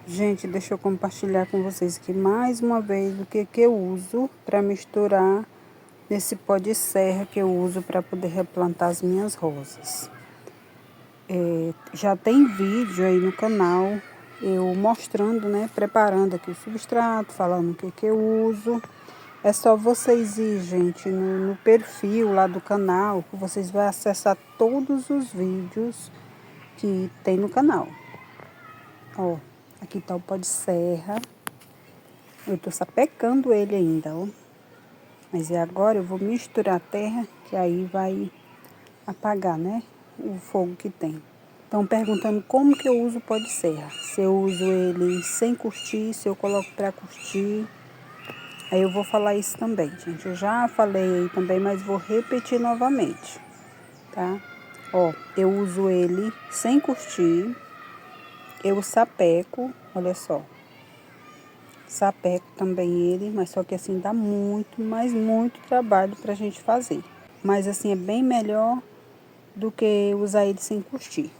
Gente, deixa eu compartilhar com vocês aqui mais uma vez o que eu uso para misturar nesse pó de serra que eu uso para poder replantar as minhas rosas. Já tem vídeo aí no canal eu mostrando, né, preparando aqui o substrato, falando o que eu uso. É só vocês ir, gente, no perfil lá do canal, que vocês vão acessar todos os vídeos que tem no canal. Ó, aqui tá o pó de serra. Eu tô sapecando ele ainda, ó. Mas agora eu vou misturar a terra, que aí vai apagar, né, o fogo que tem. Estão perguntando como que eu uso o pó de serra. Se eu uso ele sem curtir, se eu coloco para curtir. Aí eu vou falar isso também, gente. Eu já falei aí também, mas vou repetir novamente, tá? Ó, eu uso ele sem curtir. Eu sapeco, olha só. Sapeco também ele, mas só que assim dá muito, mas muito trabalho pra gente fazer. Mas assim é bem melhor do que usar ele sem curtir.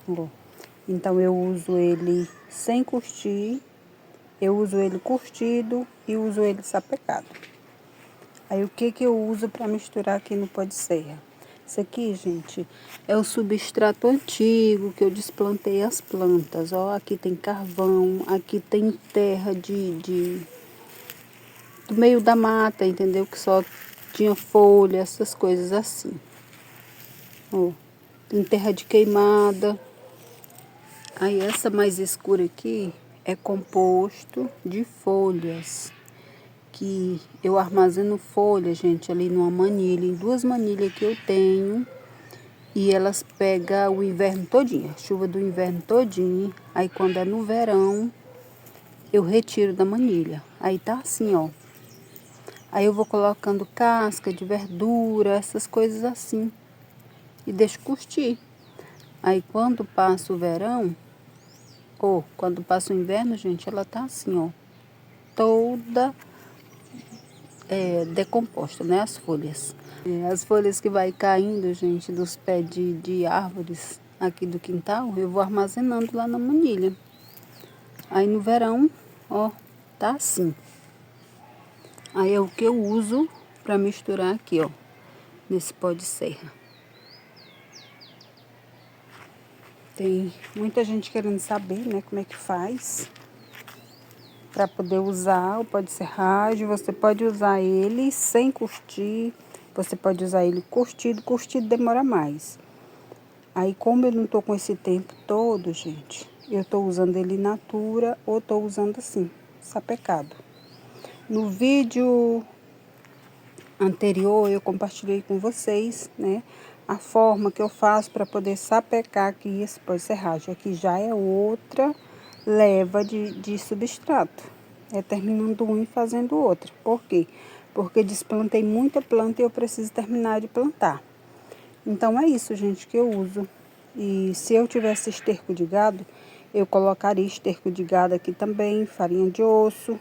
Ó. Então eu uso ele sem curtir, eu uso ele curtido e uso ele sapecado. Aí o que eu uso para misturar aqui no pó de serra? Isso aqui, gente, é o substrato antigo que eu desplantei as plantas. Ó, aqui tem carvão, aqui tem terra do meio da mata, entendeu? Que só tinha folha, essas coisas assim. Ó, tem terra de queimada. Aí essa mais escura aqui é composto de folhas. Que eu armazeno folha, gente, ali numa manilha, em 2 manilhas que eu tenho. E elas pegam o inverno todinho, a chuva do inverno todinho. Aí quando é no verão, eu retiro da manilha. Aí tá assim, ó. Aí eu vou colocando casca de verdura, essas coisas assim. E deixo curtir. Aí quando passa o verão, ou quando passa o inverno, gente, ela tá assim, ó. Toda decomposta, né? As folhas. As folhas que vai caindo, gente, dos pés de árvores aqui do quintal, eu vou armazenando lá na manilha. Aí no verão, ó, tá assim. Aí é o que eu uso para misturar aqui, ó, nesse pó de serra. Tem muita gente querendo saber, né, como é que faz para poder usar o pó de serragem. Você pode usar ele sem curtir, você pode usar ele curtido. Curtido demora mais. Aí como eu não tô com esse tempo todo, gente, eu tô usando ele natura ou tô usando assim, sapecado. No vídeo anterior eu compartilhei com vocês, né, a forma que eu faço para poder sapecar aqui esse pó de serragem. Aqui já é outra leva de substrato. É terminando um e fazendo outro. Por quê? Porque desplantei muita planta e eu preciso terminar de plantar. Então é isso, gente, que eu uso. E se eu tivesse esterco de gado, eu colocaria esterco de gado aqui também, farinha de osso.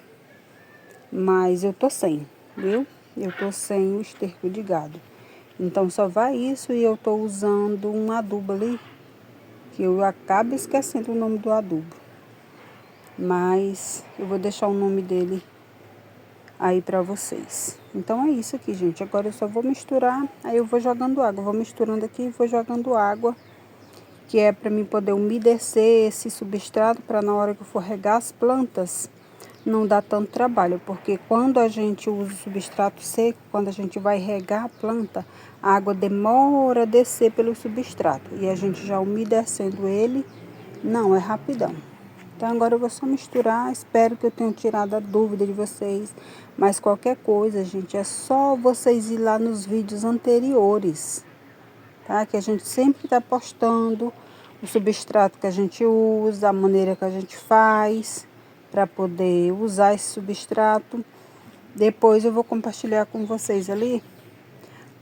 Mas eu tô sem, viu? Eu tô sem o esterco de gado. Então só vai isso e eu tô usando um adubo ali, que eu acabo esquecendo o nome do adubo. Mas eu vou deixar o nome dele aí pra vocês. Então é isso aqui, gente. Agora eu só vou misturar, aí eu vou jogando água. Vou misturando aqui e vou jogando água, que é para mim poder umedecer esse substrato para na hora que eu for regar as plantas não dar tanto trabalho, porque quando a gente usa o substrato seco, quando a gente vai regar a planta, a água demora a descer pelo substrato e a gente já umedecendo ele, não, é rapidão. Então agora eu vou só misturar, espero que eu tenha tirado a dúvida de vocês, mas qualquer coisa, gente, é só vocês ir lá nos vídeos anteriores, tá? Que a gente sempre está postando o substrato que a gente usa, a maneira que a gente faz para poder usar esse substrato. Depois eu vou compartilhar com vocês ali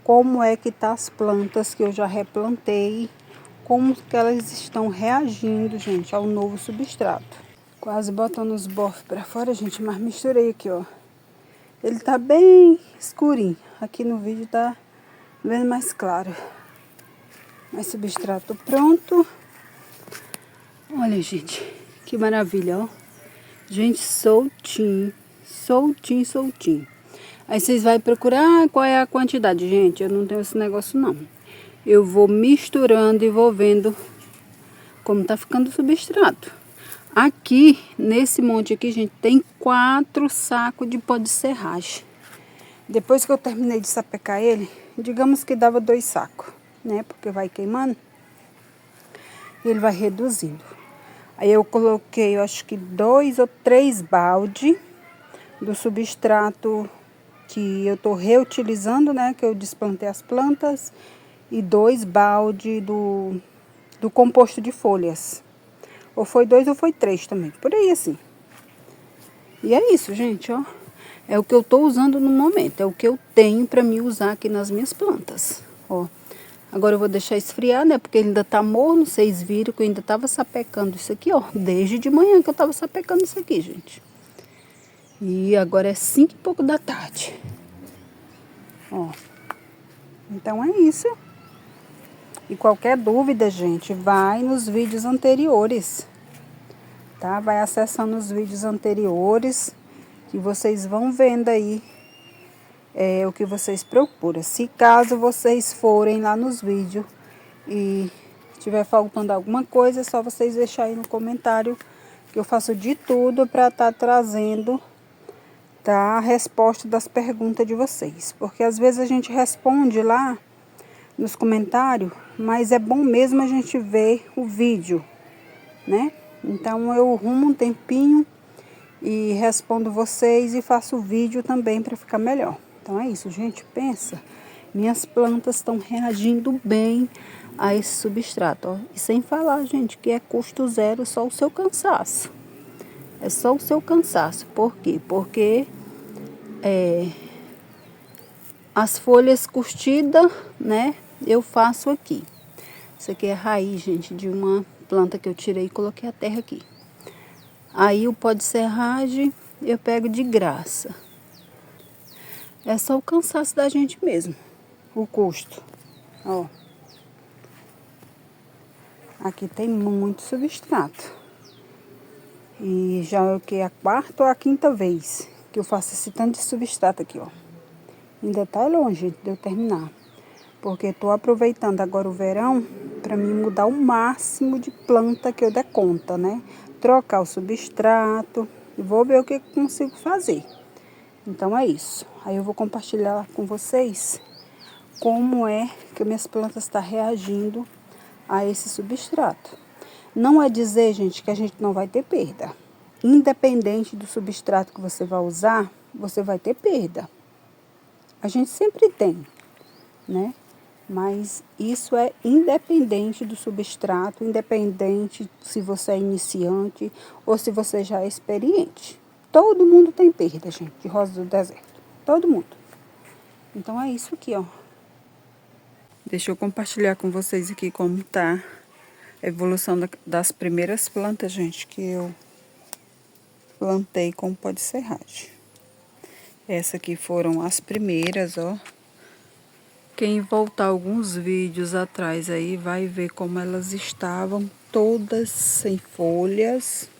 como é que tá as plantas que eu já replantei, como que elas estão reagindo, gente, ao novo substrato. Quase botando os bofs para fora, gente, mas misturei aqui, ó. Ele tá bem escurinho. Aqui no vídeo tá vendo mais claro. Mais substrato pronto. Olha, gente, Que maravilha, ó. Gente, soltinho, soltinho, soltinho. Aí vocês vão procurar qual é a quantidade. Gente, eu não tenho esse negócio não. Eu vou misturando e vou vendo como tá ficando o substrato. Aqui, nesse monte aqui, gente, tem 4 sacos de pó de serragem. Depois que eu terminei de sapecar ele, digamos que dava 2 sacos, né? Porque vai queimando e ele vai reduzindo. Aí eu coloquei, eu acho que 2 ou 3 balde do substrato que eu tô reutilizando, né? Que eu desplantei as plantas. E 2 balde do composto de folhas. Ou foi 2 ou foi 3 também. Por aí assim. E é isso, gente, ó. É o que eu tô usando no momento. É o que eu tenho pra me usar aqui nas minhas plantas. Ó. Agora eu vou deixar esfriar, né? Porque ele ainda tá morno. Vocês viram que eu ainda tava sapecando isso aqui, ó. Desde de manhã que eu tava sapecando isso aqui, gente. E agora é 5 e pouco da tarde. Ó. Então é isso. E qualquer dúvida, gente, vai nos vídeos anteriores, tá? Vai acessando os vídeos anteriores, que vocês vão vendo aí o que vocês procuram. Se caso vocês forem lá nos vídeos e tiver faltando alguma coisa, é só vocês deixarem aí no comentário, que eu faço de tudo para estar trazendo, tá, a resposta das perguntas de vocês. Porque às vezes a gente responde lá nos comentários, mas é bom mesmo a gente ver o vídeo, né? Então eu arrumo um tempinho e respondo vocês e faço o vídeo também para ficar melhor. Então é isso, gente, pensa. Minhas plantas estão reagindo bem a esse substrato, ó. E sem falar, gente, que é custo zero, só o seu cansaço. É só o seu cansaço. Por quê? Porque as folhas curtidas, né, eu faço aqui. Isso aqui é raiz, gente, de uma planta que eu tirei e coloquei a terra aqui. Aí o pó de serragem eu pego de graça. É só o cansaço da gente mesmo, o custo. Ó. Aqui tem muito substrato. E já é o que? A 4ª ou a 5ª vez que eu faço esse tanto de substrato aqui, ó. Ainda tá longe de eu terminar. Porque estou aproveitando agora o verão para mim mudar o máximo de planta que eu der conta, né? Trocar o substrato e vou ver o que eu consigo fazer. Então é isso. Aí eu vou compartilhar com vocês como é que minhas plantas estão reagindo a esse substrato. Não é dizer, gente, que a gente não vai ter perda. Independente do substrato que você vai usar, você vai ter perda. A gente sempre tem, né? Mas isso é independente do substrato, independente se você é iniciante ou se você já é experiente. Todo mundo tem perda, gente, de rosa do deserto. Todo mundo. Então é isso aqui, ó. Deixa eu compartilhar com vocês aqui como tá a evolução das primeiras plantas, gente, que eu plantei com pó de serragem. Essa aqui foram as primeiras, ó. Quem voltar alguns vídeos atrás aí vai ver como elas estavam todas sem folhas.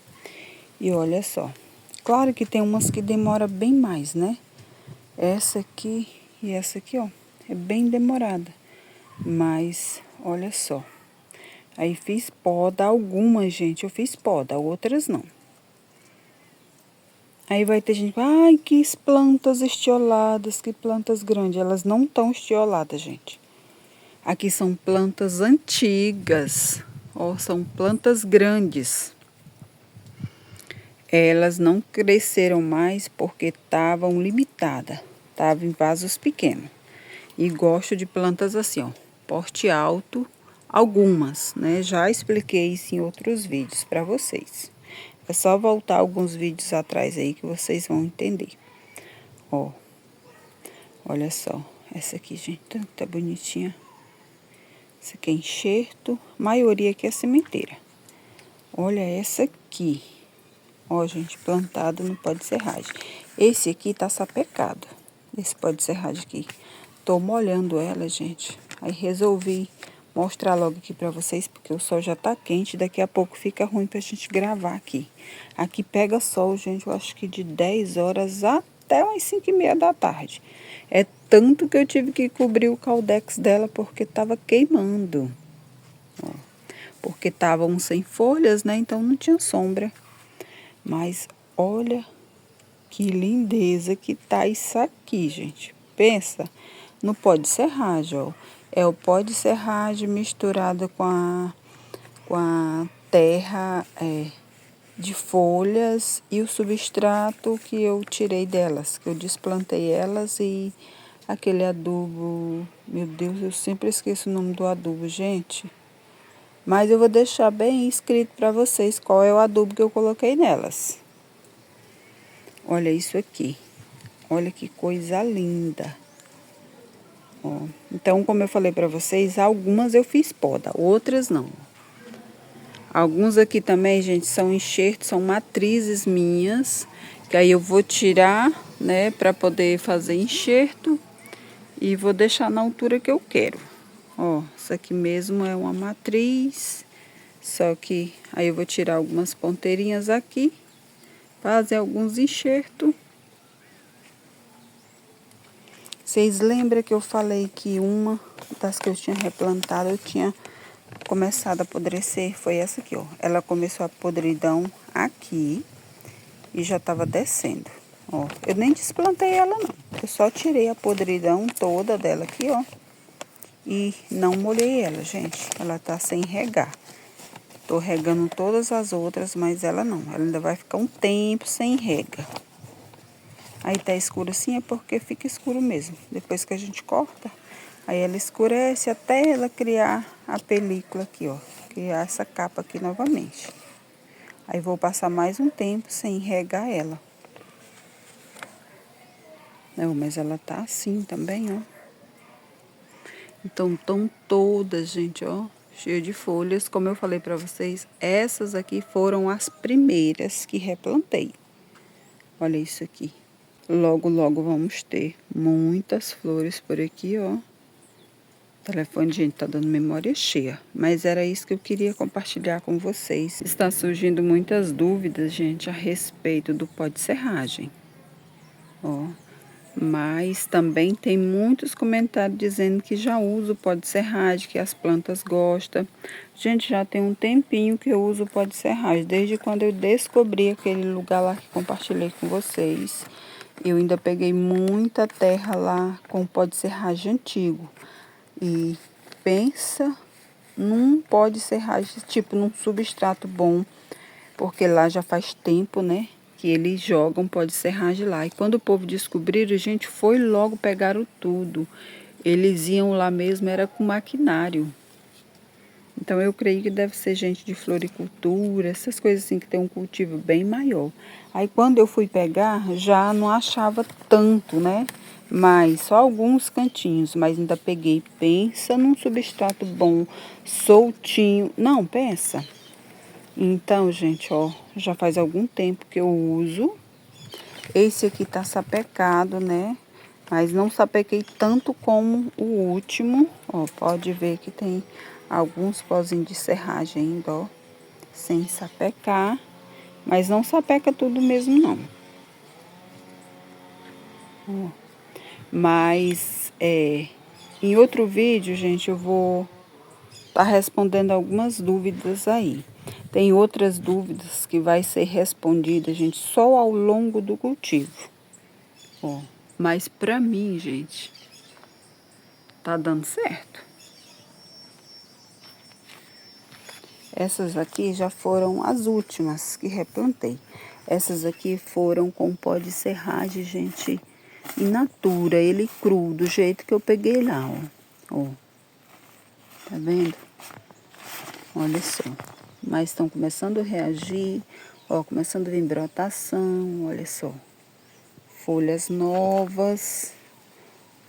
E olha só. Claro que tem umas que demora bem mais, né? Essa aqui e essa aqui, ó. É bem demorada. Mas, olha só. Aí fiz poda, algumas, gente, eu fiz poda, outras não. Aí vai ter gente, ai, que plantas estioladas, que plantas grandes. Elas não estão estioladas, gente. Aqui são plantas antigas, ó, são plantas grandes. Elas não cresceram mais porque estavam limitadas, estavam em vasos pequenos. E gosto de plantas assim, ó, porte alto, algumas, né? Já expliquei isso em outros vídeos para vocês. É só voltar alguns vídeos atrás aí que vocês vão entender. Ó, olha só, essa aqui, gente, tá bonitinha. Essa aqui é enxerto, a maioria aqui é sementeira. Olha essa aqui. Ó, gente, plantado no pó de serragem. Esse aqui tá sapecado, esse pó de serragem aqui. Tô molhando ela, gente. Aí resolvi mostrar logo aqui pra vocês, porque o sol já tá quente, daqui a pouco fica ruim pra gente gravar aqui. Aqui pega sol, gente, eu acho que de 10 horas até umas 5h30 da tarde. É tanto que eu tive que cobrir o caldex dela porque tava queimando. Ó, porque estavam sem folhas, né? Então não tinha sombra. Mas olha que lindeza que tá isso aqui, gente. Pensa no pó de serragem, ó. É o pó de serragem misturado com a terra de folhas e o substrato que eu tirei delas, que eu desplantei elas e aquele adubo. Meu Deus, eu sempre esqueço o nome do adubo, gente. Mas eu vou deixar bem escrito para vocês qual é o adubo que eu coloquei nelas. Olha isso aqui. Olha que coisa linda. Ó, então, como eu falei para vocês, algumas eu fiz poda, outras não. Alguns aqui também, gente, são enxertos, são matrizes minhas, que aí eu vou tirar, né, para poder fazer enxerto e vou deixar na altura que eu quero. Ó, isso aqui mesmo é uma matriz, só que aí eu vou tirar algumas ponteirinhas aqui, fazer alguns enxertos. Vocês lembram que eu falei que uma das que eu tinha replantado, eu tinha começado a apodrecer? Foi essa aqui, ó. Ela começou a podridão aqui e já tava descendo, ó. Eu nem desplantei ela, não. Eu só tirei a podridão toda dela aqui, ó. E não molhei ela, gente. Ela tá sem regar. Tô regando todas as outras, mas ela não. Ela ainda vai ficar um tempo sem rega. Aí tá escuro assim, é porque fica escuro mesmo. Depois que a gente corta, aí ela escurece até ela criar a película aqui, ó. Criar essa capa aqui novamente. Aí vou passar mais um tempo sem regar ela. Não, mas ela tá assim também, ó. Então, estão todas, gente, ó, cheia de folhas. Como eu falei pra vocês, essas aqui foram as primeiras que replantei. Olha isso aqui. Logo, logo vamos ter muitas flores por aqui, ó. O telefone, gente, tá dando memória cheia. Mas era isso que eu queria compartilhar com vocês. Está surgindo muitas dúvidas, gente, a respeito do pó de serragem. Ó. Mas também tem muitos comentários dizendo que já uso pó de serragem, que as plantas gostam. Gente, já tem um tempinho que eu uso pó de serragem, desde quando eu descobri aquele lugar lá que compartilhei com vocês. Eu ainda peguei muita terra lá com pó de serragem antigo. E pensa num pó de serragem, tipo num substrato bom, porque lá já faz tempo, né, que eles jogam pó de serragem lá. E quando o povo descobriram, a gente foi logo, pegaram tudo. Eles iam lá mesmo, era com maquinário. Então, eu creio que deve ser gente de floricultura, essas coisas assim, que tem um cultivo bem maior. Aí, quando eu fui pegar, já não achava tanto, né? Mas só alguns cantinhos, mas ainda peguei. Pensa num substrato bom, soltinho. Não, pensa. Então, gente, ó, já faz algum tempo que eu uso. Esse aqui tá sapecado, né? Mas não sapequei tanto como o último. Ó, pode ver que tem alguns pozinhos de serragem ainda, ó, sem sapecar. Mas não sapeca tudo mesmo, não. Ó. Mas, em outro vídeo, gente, eu vou tá respondendo algumas dúvidas aí. Tem outras dúvidas que vai ser respondida, gente, só ao longo do cultivo. Ó, mas pra mim, gente, tá dando certo. Essas aqui já foram as últimas que replantei. Essas aqui foram com pó de serragem, gente, in natura, ele cru, do jeito que eu peguei lá, ó. Ó, tá vendo? Olha só. Mas estão começando a reagir, ó, começando a vir brotação, olha só. Folhas novas.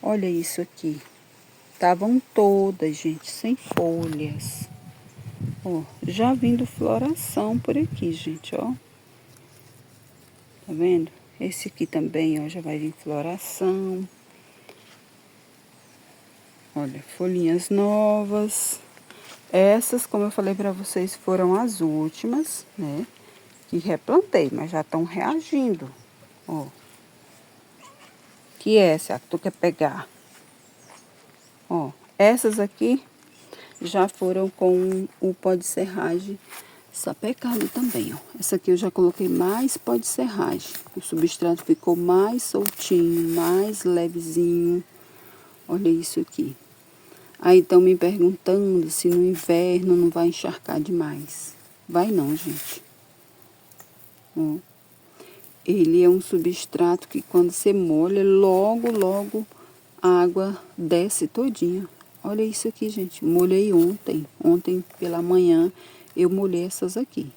Olha isso aqui. Estavam todas, gente, sem folhas. Ó, já vindo floração por aqui, gente, ó. Tá vendo? Esse aqui também, ó, já vai vir floração. Olha, folhinhas novas. Essas, como eu falei para vocês, foram as últimas, né? Que replantei, mas já estão reagindo. Ó. Que essa que tu quer pegar. Ó, essas aqui já foram com o pó de serragem sapecado também, ó. Essa aqui eu já coloquei mais pó de serragem. O substrato ficou mais soltinho, mais levezinho. Olha isso aqui. Aí estão me perguntando se no inverno não vai encharcar demais. Vai não, gente. Ó. Ele é um substrato que quando você molha, logo a água desce todinha. Olha isso aqui, gente. Molhei ontem. Ontem pela manhã eu molhei essas aqui.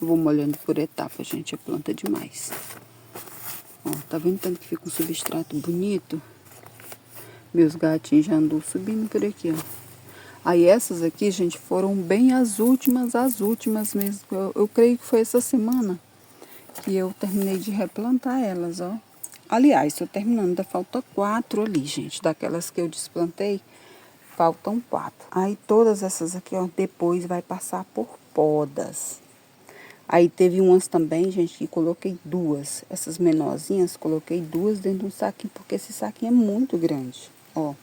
Eu vou molhando por etapas, gente. A planta é demais. Ó, tá vendo tanto que fica um substrato bonito? Meus gatinhos já andam subindo por aqui, ó. Aí essas aqui, gente, foram bem as últimas mesmo. Eu creio que foi essa semana que eu terminei de replantar elas, ó. Aliás, estou terminando, ainda falta 4 ali, gente. Daquelas que eu desplantei, faltam 4. Aí todas essas aqui, ó, depois vai passar por podas. Aí teve umas também, gente, que coloquei 2. Essas menorzinhas, coloquei 2 dentro de um saquinho, porque esse saquinho é muito grande, ó.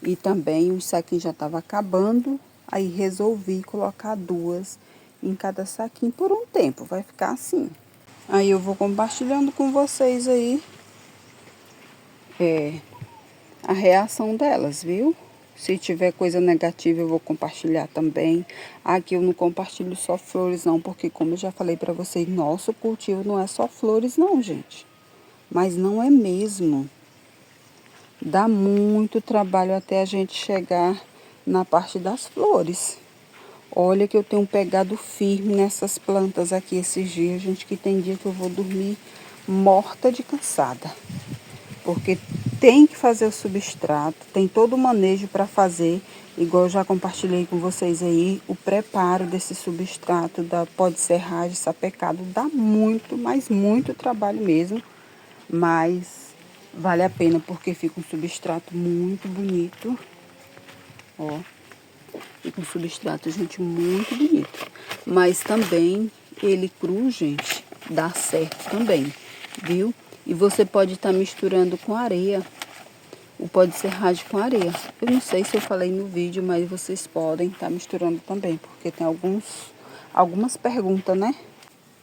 E também o saquinho já estava acabando, aí resolvi colocar 2 em cada saquinho por um tempo, vai ficar assim. Aí eu vou compartilhando com vocês aí a reação delas, viu? Se tiver coisa negativa eu vou compartilhar também. Aqui eu não compartilho só flores não, porque como eu já falei para vocês, nosso cultivo não é só flores não, gente. Mas não é mesmo. Dá muito trabalho até a gente chegar na parte das flores. Olha que eu tenho pegado firme nessas plantas aqui esses dias, gente, que tem dia que eu vou dormir morta de cansada. Porque tem que fazer o substrato, tem todo o manejo para fazer, igual eu já compartilhei com vocês aí, o preparo desse substrato da pó de serragem sapecado dá muito, mas muito trabalho mesmo, mas vale a pena porque fica um substrato muito bonito, ó. Fica um substrato, gente, muito bonito. Mas também, ele cru, gente, dá certo também, viu? E você pode estar misturando com areia. O pó de serragem com areia. Eu não sei se eu falei no vídeo, mas vocês podem estar misturando também. Porque tem algumas perguntas, né?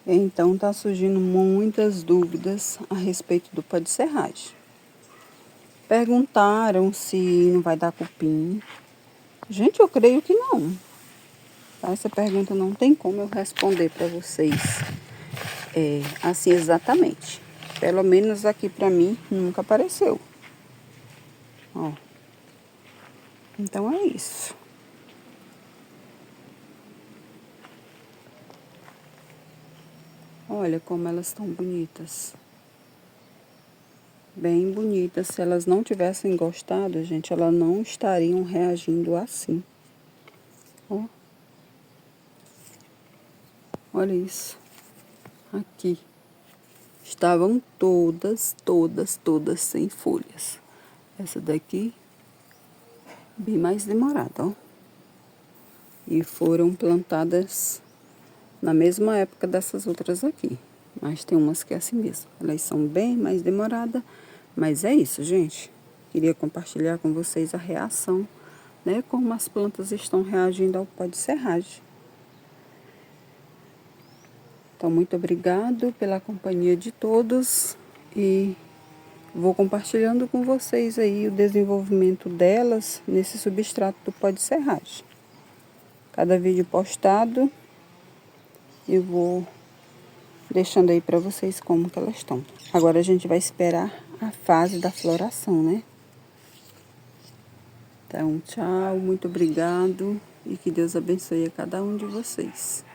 Então, tá surgindo muitas dúvidas a respeito do pó de serragem. Perguntaram se não vai dar cupim. Gente, eu creio que não. Essa pergunta não tem como eu responder para vocês assim exatamente. Pelo menos aqui para mim nunca apareceu. Ó. Então é isso. Olha como elas estão bonitas. Bem bonitas. Se elas não tivessem gostado, gente, elas não estariam reagindo assim. Ó. Olha isso. Aqui. Estavam todas sem folhas. Essa daqui, bem mais demorada, ó. E foram plantadas na mesma época dessas outras aqui. Mas tem umas que é assim mesmo. Elas são bem mais demoradas. Mas é isso, gente. Queria compartilhar com vocês a reação, né? Como as plantas estão reagindo ao pó de serragem. Então, muito obrigado pela companhia de todos e vou compartilhando com vocês aí o desenvolvimento delas nesse substrato do pó de serragem. Cada vídeo postado, eu vou deixando aí para vocês como que elas estão. Agora a gente vai esperar a fase da floração, né? Então, tchau, muito obrigado e que Deus abençoe a cada um de vocês.